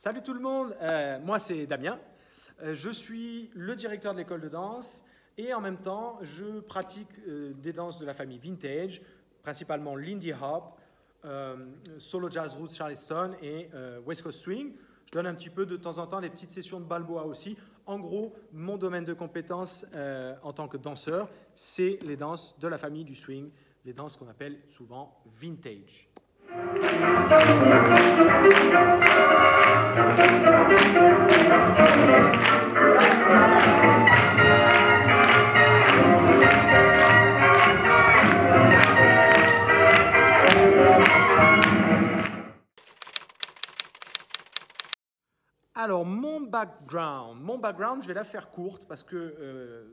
Salut tout le monde, moi c'est Damien, je suis le directeur de l'école de danse et en même temps je pratique des danses de la famille vintage, principalement Lindy Hop, Solo Jazz Roots Charleston et West Coast Swing. Je donne un petit peu de temps en temps des petites sessions de Balboa aussi. En gros, mon domaine de compétence en tant que danseur, c'est les danses de la famille du swing, les danses qu'on appelle souvent vintage. Alors, mon background, je vais la faire courte parce que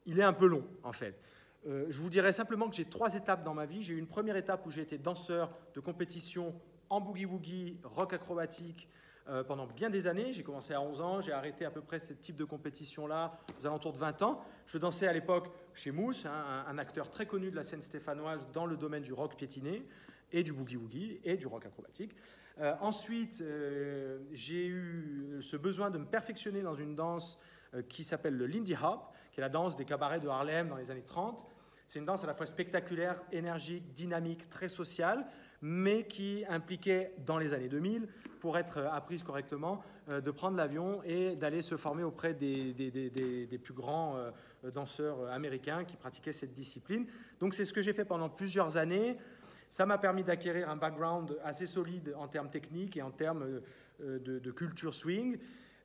il est un peu long en fait. Je vous dirais simplement que j'ai 3 étapes dans ma vie. J'ai eu une première étape où j'ai été danseur de compétition en boogie-woogie, rock acrobatique pendant bien des années. J'ai commencé à 11 ans, j'ai arrêté à peu près ce type de compétition-là aux alentours de 20 ans. Je dansais à l'époque chez Mousse, un acteur très connu de la scène stéphanoise dans le domaine du rock piétiné et du boogie-woogie et du rock acrobatique. Ensuite, j'ai eu ce besoin de me perfectionner dans une danse qui s'appelle le Lindy Hop, qui est la danse des cabarets de Harlem dans les années 30. C'est une danse à la fois spectaculaire, énergique, dynamique, très sociale, mais qui impliquait, dans les années 2000, pour être apprise correctement, de prendre l'avion et d'aller se former auprès des plus grands danseurs américains qui pratiquaient cette discipline. Donc c'est ce que j'ai fait pendant plusieurs années. Ça m'a permis d'acquérir un background assez solide en termes techniques et en termes de culture swing.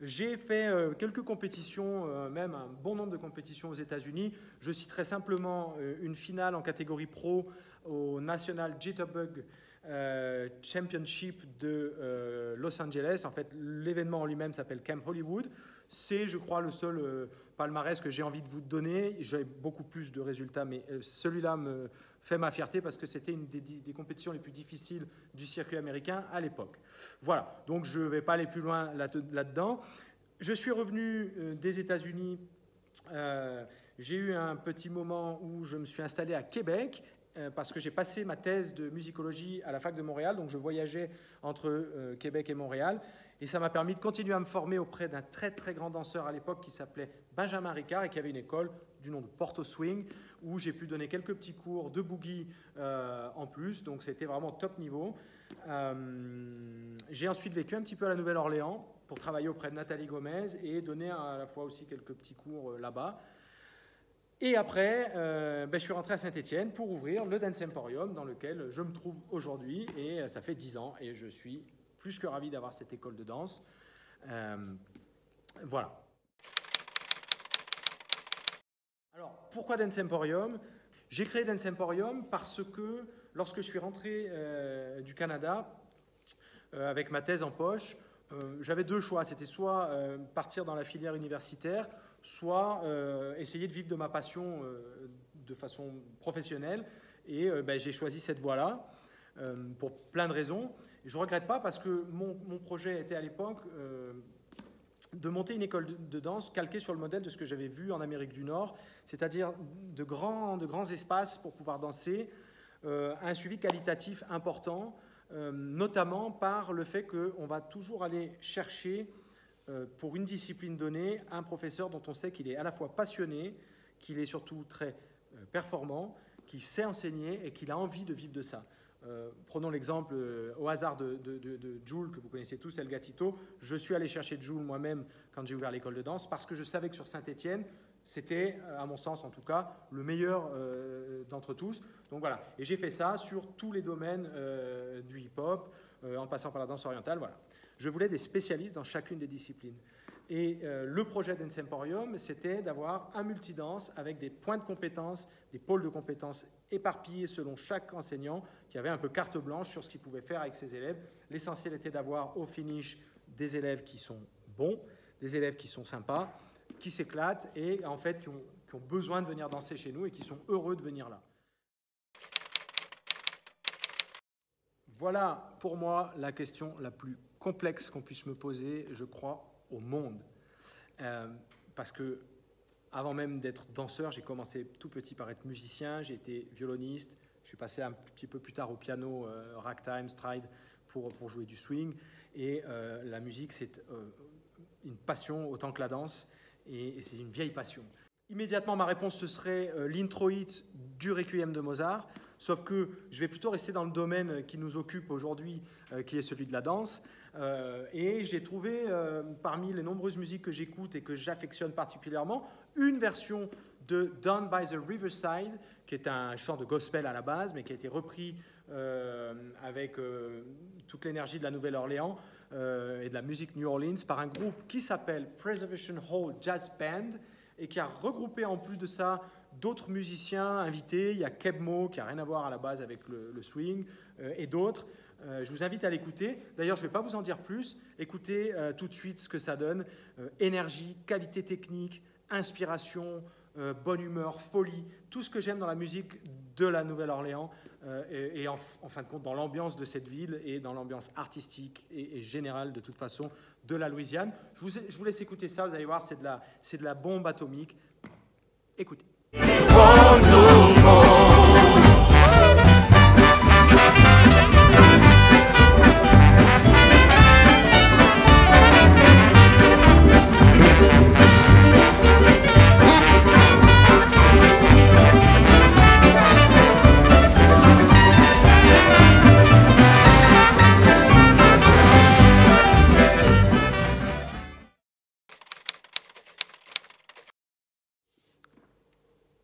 J'ai fait quelques compétitions, même un bon nombre de compétitions aux États-Unis. Je citerai simplement une finale en catégorie pro au National Jitterbug Championship de Los Angeles. En fait, l'événement en lui-même s'appelle Camp Hollywood. C'est, je crois, le seul palmarès que j'ai envie de vous donner. J'ai beaucoup plus de résultats, mais celui-là me fait ma fierté parce que c'était une des compétitions les plus difficiles du circuit américain à l'époque. Voilà, donc je ne vais pas aller plus loin là-dedans. Je suis revenu des États-Unis. J'ai eu un petit moment où je me suis installé à Québec parce que j'ai passé ma thèse de musicologie à la fac de Montréal, donc je voyageais entre Québec et Montréal. Et ça m'a permis de continuer à me former auprès d'un très très grand danseur à l'époque qui s'appelait Benjamin Ricard et qui avait une école du nom de Porto Swing où j'ai pu donner quelques petits cours de boogie en plus, donc c'était vraiment top niveau. J'ai ensuite vécu un petit peu à la Nouvelle-Orléans pour travailler auprès de Nathalie Gomez et donner à la fois aussi quelques petits cours là-bas. Et après, je suis rentré à Saint-Étienne pour ouvrir le Dance Emporium dans lequel je me trouve aujourd'hui et ça fait 10 ans et je suis plus que ravi d'avoir cette école de danse. Voilà. Alors, pourquoi Dance Emporium ? J'ai créé Dance Emporium parce que lorsque je suis rentré du Canada avec ma thèse en poche, j'avais 2 choix. C'était soit partir dans la filière universitaire, soit essayer de vivre de ma passion de façon professionnelle. Et j'ai choisi cette voie-là pour plein de raisons. Je ne regrette pas parce que mon projet était à l'époque de monter une école de danse calquée sur le modèle de ce que j'avais vu en Amérique du Nord, c'est-à-dire de grands espaces pour pouvoir danser, un suivi qualitatif important, notamment par le fait qu'on va toujours aller chercher pour une discipline donnée un professeur dont on sait qu'il est à la fois passionné, qu'il est surtout très performant, qu'il sait enseigner et qu'il a envie de vivre de ça. Prenons l'exemple au hasard de Jules, que vous connaissez tous, El Gatito. Je suis allé chercher Jules moi-même quand j'ai ouvert l'école de danse parce que je savais que sur Saint-Étienne, c'était, à mon sens en tout cas, le meilleur d'entre tous. Donc voilà, et j'ai fait ça sur tous les domaines du hip-hop, en passant par la danse orientale. Voilà. Je voulais des spécialistes dans chacune des disciplines. Et le projet Dance Emporium, c'était d'avoir un multidanse avec des points de compétences, des pôles de compétences éparpillés selon chaque enseignant qui avait un peu carte blanche sur ce qu'il pouvait faire avec ses élèves. L'essentiel était d'avoir au finish des élèves qui sont bons, des élèves qui sont sympas, qui s'éclatent et en fait qui ont besoin de venir danser chez nous et qui sont heureux de venir là. Voilà pour moi la question la plus complexe qu'on puisse me poser, je crois, au monde. Parce que avant même d'être danseur, j'ai commencé tout petit par être musicien, j'ai été violoniste, je suis passé un petit peu plus tard au piano, ragtime, stride, pour jouer du swing. Et la musique, c'est une passion autant que la danse, et c'est une vieille passion. Immédiatement, ma réponse, ce serait l'introït du Requiem de Mozart, sauf que je vais plutôt rester dans le domaine qui nous occupe aujourd'hui, qui est celui de la danse. Et j'ai trouvé, parmi les nombreuses musiques que j'écoute et que j'affectionne particulièrement, une version de Down by the Riverside, qui est un chant de gospel à la base, mais qui a été repris avec toute l'énergie de la Nouvelle-Orléans et de la musique New Orleans par un groupe qui s'appelle Preservation Hall Jazz Band, et qui a regroupé en plus de ça d'autres musiciens invités. Il y a Keb Mo, qui n'a rien à voir à la base avec le swing, et d'autres. Je vous invite à l'écouter. D'ailleurs, je ne vais pas vous en dire plus. Écoutez tout de suite ce que ça donne. Énergie, qualité technique, inspiration, bonne humeur, folie, tout ce que j'aime dans la musique de la Nouvelle-Orléans, et en fin de compte dans l'ambiance de cette ville et dans l'ambiance artistique et générale de toute façon de la Louisiane. Je vous laisse écouter ça, vous allez voir, c'est de la bombe atomique. Écoutez.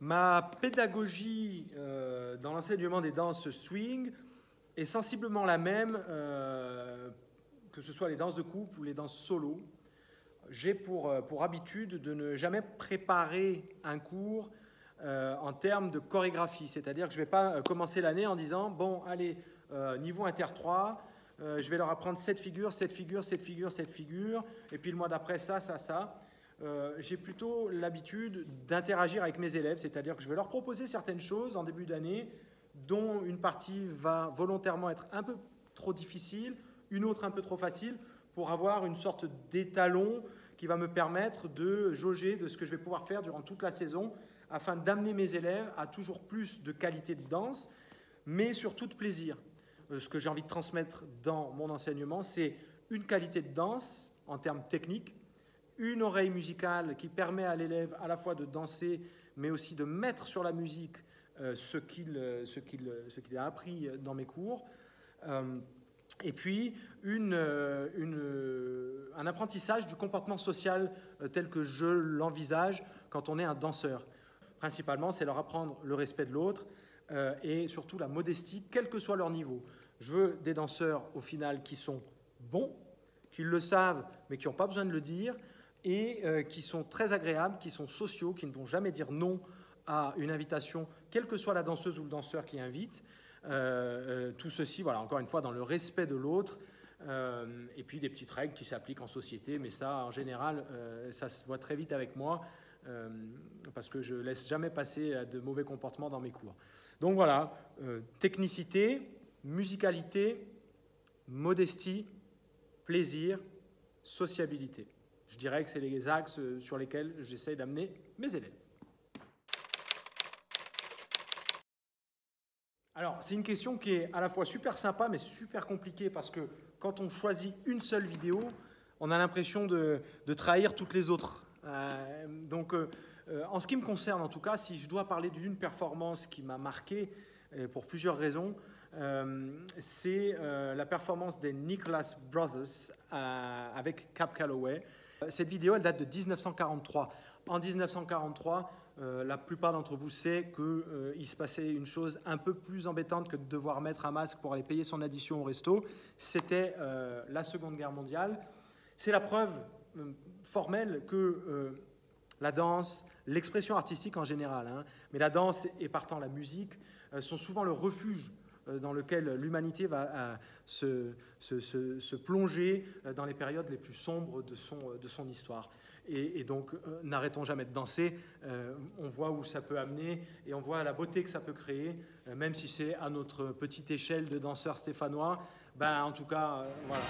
Ma pédagogie dans l'enseignement des danses swing est sensiblement la même que ce soit les danses de couple ou les danses solo. J'ai pour habitude de ne jamais préparer un cours en termes de chorégraphie, c'est-à-dire que je ne vais pas commencer l'année en disant « bon, allez, niveau inter 3, je vais leur apprendre cette figure, cette figure, cette figure, cette figure, et puis le mois d'après ça, ça, ça ». J'ai plutôt l'habitude d'interagir avec mes élèves, c'est-à-dire que je vais leur proposer certaines choses en début d'année dont une partie va volontairement être un peu trop difficile, une autre un peu trop facile, pour avoir une sorte d'étalon qui va me permettre de jauger de ce que je vais pouvoir faire durant toute la saison afin d'amener mes élèves à toujours plus de qualité de danse, mais surtout de plaisir. Ce que j'ai envie de transmettre dans mon enseignement, c'est une qualité de danse en termes techniques, une oreille musicale qui permet à l'élève à la fois de danser, mais aussi de mettre sur la musique ce qu'il a appris dans mes cours, et puis un apprentissage du comportement social tel que je l'envisage quand on est un danseur. Principalement, c'est leur apprendre le respect de l'autre et surtout la modestie, quel que soit leur niveau. Je veux des danseurs, au final, qui sont bons, qui le savent, mais qui n'ont pas besoin de le dire, et qui sont très agréables, qui sont sociaux, qui ne vont jamais dire non à une invitation, quelle que soit la danseuse ou le danseur qui invite. Tout ceci, voilà, encore une fois, dans le respect de l'autre, et puis des petites règles qui s'appliquent en société, mais ça, en général, ça se voit très vite avec moi, parce que je ne laisse jamais passer de mauvais comportements dans mes cours. Donc voilà, technicité, musicalité, modestie, plaisir, sociabilité. Je dirais que c'est les axes sur lesquels j'essaie d'amener mes élèves. Alors, c'est une question qui est à la fois super sympa, mais super compliquée, parce que quand on choisit une seule vidéo, on a l'impression de trahir toutes les autres. En ce qui me concerne, en tout cas, si je dois parler d'une performance qui m'a marqué pour plusieurs raisons, c'est la performance des Nicholas Brothers avec Cab Calloway. Cette vidéo, elle date de 1943. En 1943, la plupart d'entre vous savent qu'il se passait une chose un peu plus embêtante que de devoir mettre un masque pour aller payer son addition au resto. C'était la Seconde Guerre mondiale. C'est la preuve formelle que la danse, l'expression artistique en général, mais la danse et partant la musique, sont souvent le refuge dans lequel l'humanité va se plonger dans les périodes les plus sombres de son histoire. Et donc, n'arrêtons jamais de danser, on voit où ça peut amener, et on voit la beauté que ça peut créer, même si c'est à notre petite échelle de danseurs stéphanois, en tout cas, voilà.